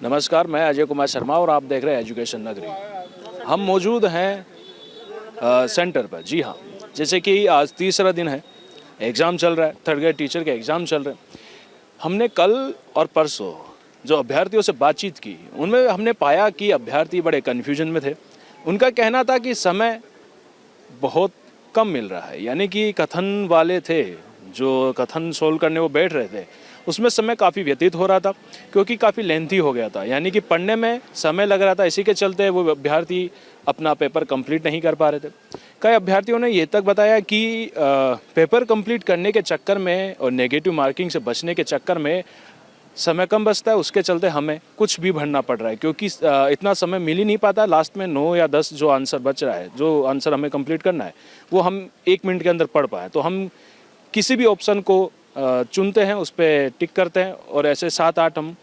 नमस्कार, मैं अजय कुमार शर्मा और आप देख रहे हैं एजुकेशन नगरी। हम मौजूद हैं सेंटर पर। जी हाँ, जैसे कि आज तीसरा दिन है, एग्ज़ाम चल रहा है, थर्ड ग्रेड टीचर के एग्ज़ाम चल रहे हैं। हमने कल और परसों जो अभ्यर्थियों से बातचीत की, उनमें हमने पाया कि अभ्यर्थी बड़े कन्फ्यूजन में थे। उनका कहना था कि समय बहुत कम मिल रहा है, यानी कि कथन वाले थे, जो कथन सोल्व करने वो बैठ रहे थे, उसमें समय काफ़ी व्यतीत हो रहा था क्योंकि काफ़ी लेंथी हो गया था, यानी कि पढ़ने में समय लग रहा था। इसी के चलते वो अभ्यर्थी अपना पेपर कंप्लीट नहीं कर पा रहे थे। कई अभ्यर्थियों ने ये तक बताया कि पेपर कंप्लीट करने के चक्कर में और नेगेटिव मार्किंग से बचने के चक्कर में समय कम बचता है, उसके चलते हमें कुछ भी भरना पड़ रहा है क्योंकि इतना समय मिल ही नहीं पाता। लास्ट में 9 या 10 जो आंसर बच रहा है, जो आंसर हमें कंप्लीट करना है, वो हम 1 मिनट के अंदर पढ़ पाए। तो हम किसी भी ऑप्शन को चुनते हैं, उस पर टिक करते हैं और ऐसे 7-8 हम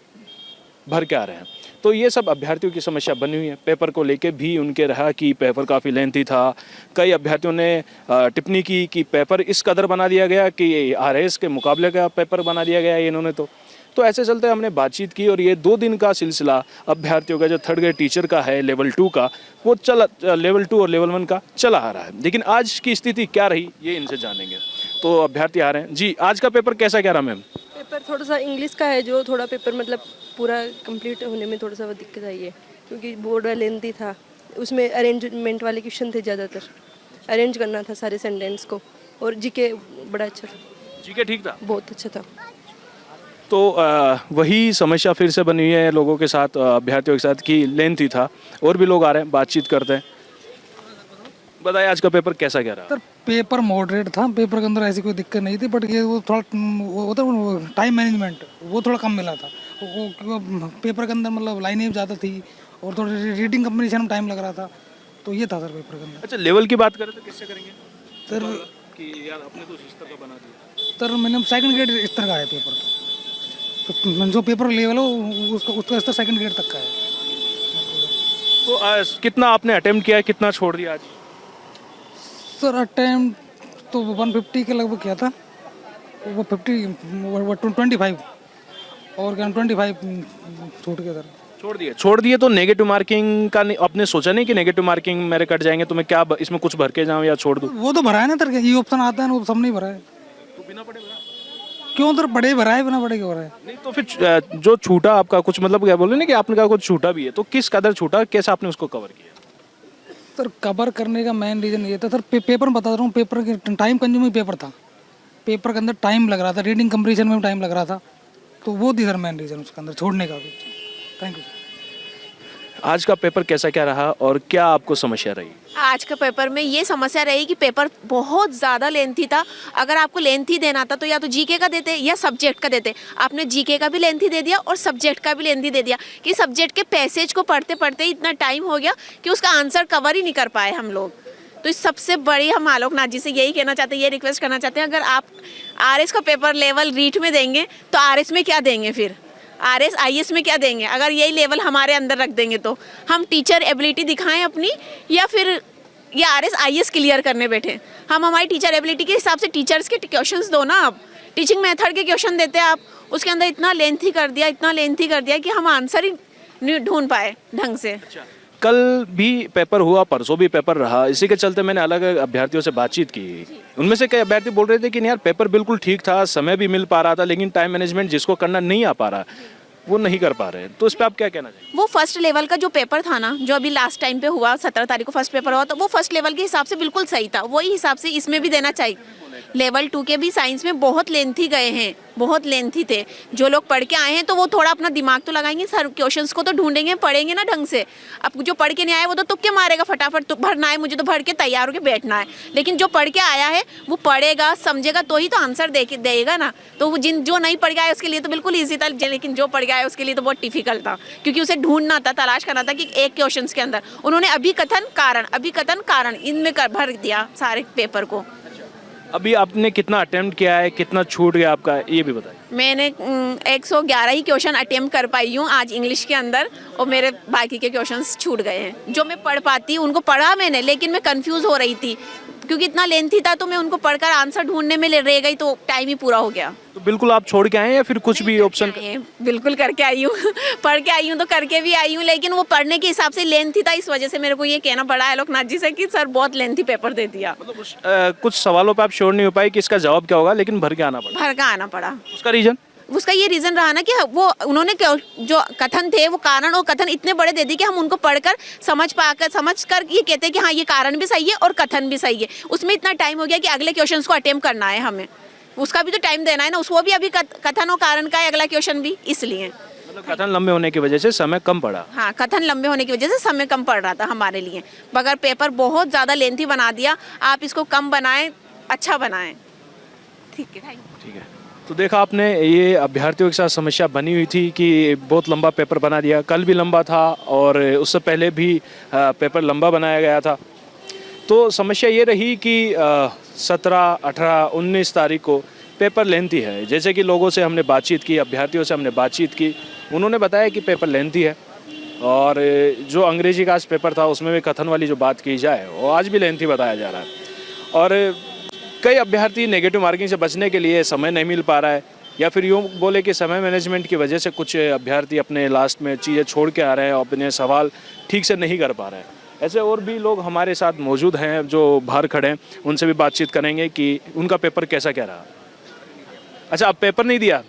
भर के आ रहे हैं। तो ये सब अभ्यर्थियों की समस्या बनी हुई है। पेपर को लेके भी उनके रहा कि पेपर काफ़ी लेंथी था। कई अभ्यर्थियों ने टिप्पणी की कि पेपर इस कदर बना दिया गया कि आरएस के मुकाबले का पेपर बना दिया गया है इन्होंने। तो ऐसे चलते हमने बातचीत की और ये 2 दिन का सिलसिला अभ्यर्थियों का जो थर्ड ग्रेड टीचर का है लेवल 2 का, वो लेवल 2 और लेवल 1 का चला आ रहा है। लेकिन आज की स्थिति क्या रही, ये इनसे जानेंगे। तो अभ्यर्थी आ रहे हैं। जी, आज का पेपर कैसा क्या रहा मैम? पेपर थोड़ा सा इंग्लिश का है, जो थोड़ा पेपर मतलब पूरा कंप्लीट होने में थोड़ा सा वो दिक्कत आई है क्योंकि बोर्ड लेंथी था। उसमें अरेंजमेंट वाले क्वेश्चन थे, ज़्यादातर अरेंज करना था सारे सेंटेंस को। और जीके बड़ा अच्छा था। जीके ठीक था? बहुत अच्छा था। तो वही समस्या फिर से बनी हुई है लोगों के साथ, अभ्यर्थियों के साथ कि लेंथी था। और भी लोग आ रहे हैं, बातचीत करते हैं। बताइए आज का पेपर कैसा क्या रहा? सर पेपर मॉडरेट था, पेपर के अंदर ऐसी कोई दिक्कत नहीं थी, बट ये वो थोड़ा वो होता है टाइम मैनेजमेंट, वो थोड़ा कम मिला था। वो पेपर के अंदर मतलब लाइनें ज़्यादा थी और थोड़ी रीडिंग कंपटीशन में टाइम लग रहा था, तो ये था सर पेपर के अंदर। अच्छा, लेवल की बात करें तो किससे करेंगे सर कि यार अपने तो इस तरह का बना दिया? सर मैंने सेकंड ग्रेड स्तर का है पेपर, तो जो पेपर लेवल हो उसका स्तर सेकंड ग्रेड तक का है। तो कितना आपने अटेम्प्ट किया है, कितना छोड़ दिया आज? सर अटेम्प्ट तो 150 के लगभग किया था, वो 25 और क्या 25 छूट गया सर। छोड़ दिए तो नेगेटिव मार्किंग का आपने सोचा नहीं कि नेगेटिव मार्किंग मेरे कट जाएंगे तो मैं क्या इसमें कुछ भर के जाऊं या छोड़ दूं? वो तो भरा है ना सर, ये ऑप्शन आता है ना, वो सब नहीं भरा है। तो बिना पढ़े भरा? क्यों सर, पढ़े भरा है, बिना पढ़े क्यों भरा है? नहीं तो फिर जो छूटा आपका कुछ, मतलब क्या बोले ना कि आपने कहा कुछ छूटा भी है, तो किस कदर छूटा, कैसे आपने उसको कवर किया? सर कवर करने का मेन रीज़न ये था सर, पेपर में बता रहा हूँ, पेपर के टाइम कंज्यूमिंग पेपर था, पेपर के अंदर टाइम लग रहा था, रीडिंग कंपटीशन में टाइम लग रहा था, तो वो थी सर मेन रीज़न उसके अंदर छोड़ने का भी। Thank you sir. आज का पेपर कैसा क्या रहा और क्या आपको समस्या रही? आज के पेपर में ये समस्या रही कि पेपर बहुत ज़्यादा लेंथी था। अगर आपको लेंथी देना था तो या तो जीके का देते या सब्जेक्ट का देते। आपने जीके का भी लेंथी दे दिया और सब्जेक्ट का भी लेंथी दे दिया कि सब्जेक्ट के पैसेज को पढ़ते पढ़ते इतना टाइम हो गया कि उसका आंसर कवर ही नहीं कर पाए हम लोग। तो इस सबसे बड़ी हम आलोकनाथ जी से यही कहना चाहते हैं, ये रिक्वेस्ट करना चाहते हैं, अगर आप आरएस का पेपर लेवल रीट में देंगे तो आरएस में क्या देंगे, फिर आरएस आईएएस में क्या देंगे? अगर यही लेवल हमारे अंदर रख देंगे तो हम टीचर एबिलिटी दिखाएं अपनी, या फिर ये आरएस आईएएस क्लियर करने बैठे? हम हमारी टीचर एबिलिटी के हिसाब से टीचर्स के क्वेश्चंस दो ना। आप टीचिंग मेथड के क्वेश्चन देते हैं, आप उसके अंदर इतना लेंथी कर दिया, इतना लेंथी कर दिया कि हम आंसर ही नहीं ढूंढ पाए ढंग से। कल भी पेपर हुआ, परसों भी पेपर रहा, इसी के चलते मैंने अलग अलग अभ्यर्थियों से बातचीत की। उनमें से कई अभ्यर्थी बोल रहे थे कि नहीं यार, पेपर बिल्कुल ठीक था, समय भी मिल पा रहा था, लेकिन टाइम मैनेजमेंट जिसको करना नहीं आ पा रहा, वो नहीं कर पा रहे। तो इस पे आप क्या कहना चाहिए? वो फर्स्ट लेवल का जो पेपर था ना, जो अभी लास्ट टाइम पे हुआ, 17 तारीख को फर्स्ट पेपर हुआ, तो वो फर्स्ट लेवल के हिसाब से बिल्कुल सही था। वही हिसाब से इसमें भी देना चाहिए। लेवल 2 के भी साइंस में बहुत लेंथी गए हैं, बहुत लेंथी थे। जो लोग पढ़ के आए हैं तो वो थोड़ा अपना दिमाग तो लगाएंगे, सर क्वेश्चंस को तो ढूंढेंगे, पढ़ेंगे ना ढंग से। अब जो पढ़ के नहीं आया वो तो तुक्के मारेगा, फटाफट तो भरना है, मुझे तो भर के तैयार होकर बैठना है। लेकिन जो पढ़ के आया है वो पढ़ेगा, समझेगा, तो ही तो आंसर देगा ना। तो जो नहीं पढ़ के आया उसके लिए तो बिल्कुल ईजी था, लेकिन जो पढ़ के आया उसके लिए तो बहुत डिफिकल्ट था, क्योंकि उसे ढूंढना था, तलाश करना था कि एक क्वेश्चन के अंदर उन्होंने अभिकथन कारण इनमें भर दिया सारे पेपर को। अभी आपने कितना अटेम्प्ट किया है, कितना छूट गया आपका, ये भी बताइए। मैंने 111 ही क्वेश्चन अटेम्प्ट कर पाई हूँ आज इंग्लिश के अंदर, और मेरे बाकी के क्वेश्चंस छूट गए हैं। जो मैं पढ़ पाती उनको पढ़ा मैंने, लेकिन मैं कंफ्यूज हो रही थी क्योंकि इतना लेंथी था तो मैं उनको पढ़कर आंसर ढूंढने में रह गई तो टाइम ही पूरा हो गया। तो बिल्कुल आप छोड़ के आए हैं या फिर कुछ भी ऑप्शन? बिल्कुल करके आई हूँ पढ़ के आई हूँ तो करके भी आई हूँ, लेकिन वो पढ़ने के हिसाब से लेंथी था, इस वजह से मेरे को ये कहना पड़ा आलोकनाथ जी से कि सर बहुत लेंथी पेपर दे दिया। मतलब कुछ सवालों पे आप श्योर नहीं हो पाए कि इसका जवाब क्या होगा, लेकिन भर के आना पड़ा। भर का आना पड़ा। उसका रीजन? उसका ये रीज़न रहा ना कि वो उन्होंने जो कथन थे वो कारण और कथन इतने बड़े दे दिए कि हम उनको पढ़कर समझ कर ये कहते हैं कि हाँ ये कारण भी सही है और कथन भी सही है। उसमें इतना टाइम हो गया कि अगले क्वेश्चंस को अटेम्प्ट करना है हमें, उसका भी तो टाइम देना है ना, उसको भी अभी कथन और कारण का है अगला क्वेश्चन भी, इसलिए। मतलब कथन लंबे होने की वजह से समय कम पड़ा। हाँ, कथन लंबे होने की वजह से समय कम पड़ रहा था हमारे लिए, मगर पेपर बहुत ज़्यादा लेंथी बना दिया। आप इसको कम बनाएं, अच्छा बनाएं। ठीक है, थैंक यू। ठीक है, तो देखा आपने, ये अभ्यर्थियों के साथ समस्या बनी हुई थी कि बहुत लंबा पेपर बना दिया। कल भी लंबा था और उससे पहले भी पेपर लंबा बनाया गया था। तो समस्या ये रही कि 17, 18, 19 तारीख को पेपर लेंथी है। जैसे कि लोगों से हमने बातचीत की, अभ्यर्थियों से हमने बातचीत की, उन्होंने बताया कि पेपर लेंथी है। और जो अंग्रेजी का आज पेपर था उसमें भी कथन वाली जो बात की जाए वो आज भी लेंथी बताया जा रहा है। और कई अभ्यर्थी नेगेटिव मार्किंग से बचने के लिए समय नहीं मिल पा रहा है, या फिर यूँ बोले कि समय मैनेजमेंट की वजह से कुछ अभ्यर्थी अपने लास्ट में चीज़ें छोड़ के आ रहे हैं और अपने सवाल ठीक से नहीं कर पा रहे हैं। ऐसे और भी लोग हमारे साथ मौजूद हैं जो बाहर खड़े हैं, उनसे भी बातचीत करेंगे कि उनका पेपर कैसा क्या रहा। अच्छा, आप पेपर नहीं दिया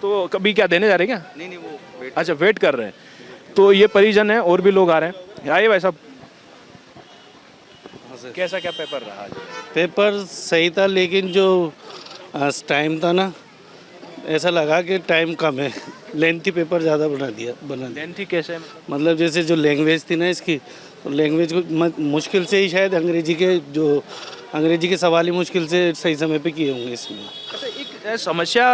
तो कभी क्या देने जा रहे हैं क्या? नहीं वो अच्छा, वेट कर रहे हैं। तो ये परिजन है, और भी लोग आ रहे हैं। आइए भाई साहब, कैसा क्या पेपर रहा? पेपर सही था, लेकिन जो टाइम था ना, ऐसा लगा कि टाइम कम है, लेंथी पेपर ज़्यादा बना दिया। लेंथी कैसे? मतलब जैसे जो लैंग्वेज थी ना इसकी, तो लैंग्वेज को मुश्किल से ही शायद अंग्रेजी के सवाल ही मुश्किल से सही समय पे किए होंगे इसमें। अच्छा, एक समस्या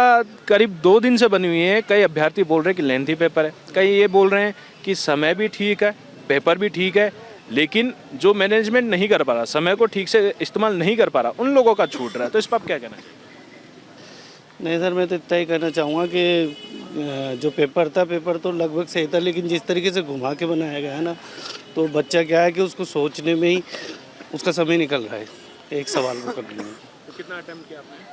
करीब 2 दिन से बनी हुई है। कई अभ्यर्थी बोल रहे हैं कि लेंथी पेपर है, कई ये बोल रहे हैं कि समय भी ठीक है, पेपर भी ठीक है, लेकिन जो मैनेजमेंट नहीं कर पा रहा, समय को ठीक से इस्तेमाल नहीं कर पा रहा, उन लोगों का छूट रहा है। तो इस पर आप क्या कहना चाहिए? नहीं सर, मैं तो इतना ही कहना चाहूँगा कि जो पेपर था, पेपर तो लगभग सही था, लेकिन जिस तरीके से घुमा के बनाया गया है ना, तो बच्चा क्या है कि उसको सोचने में ही उसका समय निकल रहा है एक सवाल को करने में। तो कितना अटेम्प्ट किया आपने?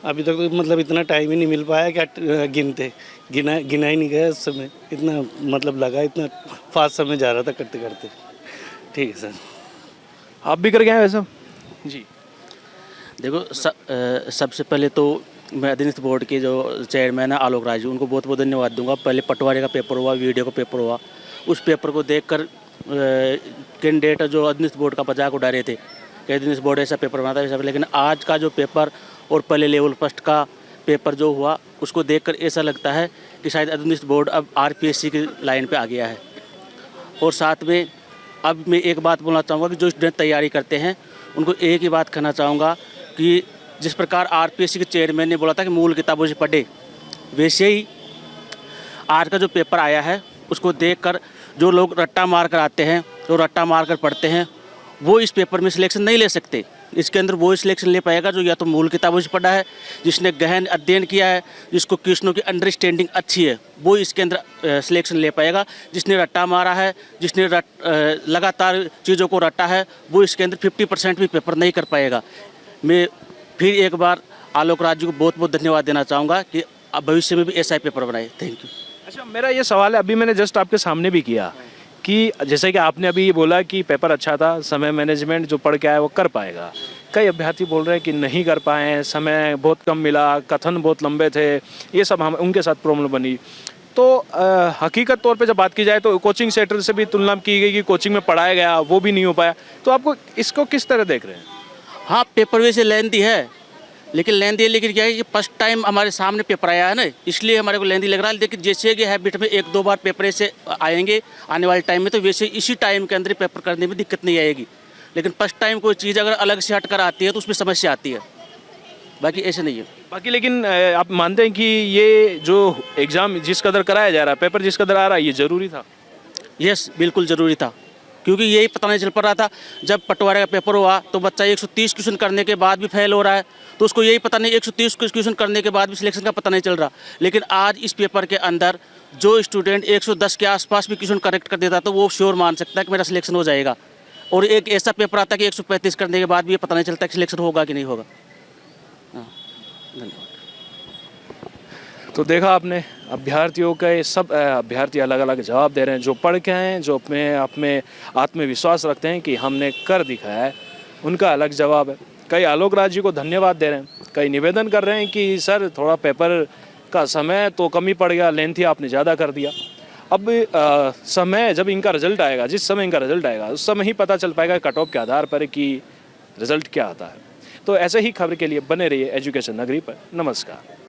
अभी तक तो मतलब इतना टाइम ही नहीं मिल पाया कि गिना ही नहीं गया उस समय। इतना मतलब लगा, इतना फास्ट समय जा रहा था करते करते। ठीक है सर। आप भी कर गए हैं वैसा? जी, देखो सबसे पहले तो मैं अधीनस्थ बोर्ड के जो चेयरमैन है आलोक राज जी, उनको बहुत बहुत धन्यवाद दूंगा। पहले पटवारी का पेपर हुआ, वीडियो का पेपर हुआ, उस पेपर को देखकर कैंडिडेट जो अधीनस्थ बोर्ड का मजाक उड़ा रहे थे कि अधीनस्थ बोर्ड ऐसा पेपर बनाता है, लेकिन आज का जो पेपर और पहले लेवल फर्स्ट का पेपर जो हुआ, उसको देखकर ऐसा लगता है कि शायद अधीनस्थ बोर्ड अब आरपीएससी की लाइन पे आ गया है। और साथ में अब मैं एक बात बोलना चाहूँगा कि जो स्टूडेंट तैयारी करते हैं उनको एक ही बात कहना चाहूँगा कि जिस प्रकार आरपीएससी के चेयरमैन ने बोला था कि मूल किताबों से पढ़े, वैसे ही आज का जो पेपर आया है उसको देखकर जो लोग रट्टा मार कर आते हैं, जो रट्टा मार कर पढ़ते हैं, वो इस पेपर में सिलेक्शन नहीं ले सकते। इसके अंदर वो सिलेक्शन ले पाएगा जो या तो मूल किताबों से पढ़ा है, जिसने गहन अध्ययन किया है, जिसको क्वेश्चनों की अंडरस्टैंडिंग अच्छी है, वो इसके अंदर सिलेक्शन ले पाएगा। जिसने रट्टा मारा है, जिसने लगातार चीज़ों को रट्टा है, वो इसके अंदर 50% भी पेपर नहीं कर पाएगा। मैं फिर एक बार आलोक राज जी को बहुत बहुत धन्यवाद देना चाहूँगा कि अब भविष्य में भी ऐसा ही पेपर बनाए। Thank you. अच्छा, मेरा ये सवाल है, अभी मैंने जस्ट आपके सामने भी किया कि जैसे कि आपने अभी ये बोला कि पेपर अच्छा था, समय मैनेजमेंट जो पढ़ के आया वो कर पाएगा। कई अभ्यर्थी बोल रहे हैं कि नहीं कर पाए, समय बहुत कम मिला, कथन बहुत लंबे थे, ये सब हम उनके साथ प्रॉब्लम बनी। तो हकीकत तौर पे जब बात की जाए तो कोचिंग सेंटर से भी तुलना की गई कि कोचिंग में पढ़ाया गया, वो भी नहीं हो पाया। तो आपको इसको किस तरह देख रहे हैं? हाँ, पेपर वैसे लेंथी है, लेकिन क्या है कि फर्स्ट टाइम हमारे सामने पेपर आया है ना, इसलिए हमारे को लेंथी लग रहा है। लेकिन जैसे कि हैबिट में 1-2 बार पेपर ऐसे आएंगे आने वाले टाइम में, तो वैसे इसी टाइम के अंदर पेपर करने में दिक्कत नहीं आएगी। लेकिन फर्स्ट टाइम कोई चीज़ अगर अलग से हट कर आती है तो उसमें समस्या आती है, बाकी ऐसे नहीं है। बाकी लेकिन आप मानते हैं कि ये जो एग्ज़ाम जिस कदर कराया जा रहा है, पेपर जिस कदर आ रहा है, ये ज़रूरी था? यस, बिल्कुल ज़रूरी था, क्योंकि यही पता नहीं चल पा रहा था। जब पटवारी का पेपर हुआ तो बच्चा 130 क्वेश्चन करने के बाद भी फेल हो रहा है, तो उसको यही पता नहीं 130 क्वेश्चन करने के बाद भी सिलेक्शन का पता नहीं चल रहा। लेकिन आज इस पेपर के अंदर जो स्टूडेंट 110 के आसपास भी क्वेश्चन करेक्ट कर देता तो वो श्योर मान सकता है कि मेरा सिलेक्शन हो जाएगा। और एक ऐसा पेपर आता है कि 135 करने के बाद भी ये पता नहीं चलता कि सिलेक्शन होगा कि नहीं होगा। हाँ, धन्यवाद। तो देखा आपने, अभ्यर्थियों के सब अभ्यर्थी अलग अलग जवाब दे रहे हैं। जो पढ़ के हैं, जो अपने आप में आत्मविश्वास रखते हैं कि हमने कर दिखाया है, उनका अलग जवाब है। कई आलोक राज जी को धन्यवाद दे रहे हैं, कई निवेदन कर रहे हैं कि सर थोड़ा पेपर का समय तो कम ही पड़ गया, लेंथी आपने ज़्यादा कर दिया। अब समय जब इनका रिजल्ट आएगा, जिस समय इनका रिजल्ट आएगा उस समय ही पता चल पाएगा कट ऑफ के आधार पर कि रिजल्ट क्या आता है। तो ऐसे ही खबर के लिए बने रहिए एजुकेशन नगरी पर। नमस्कार।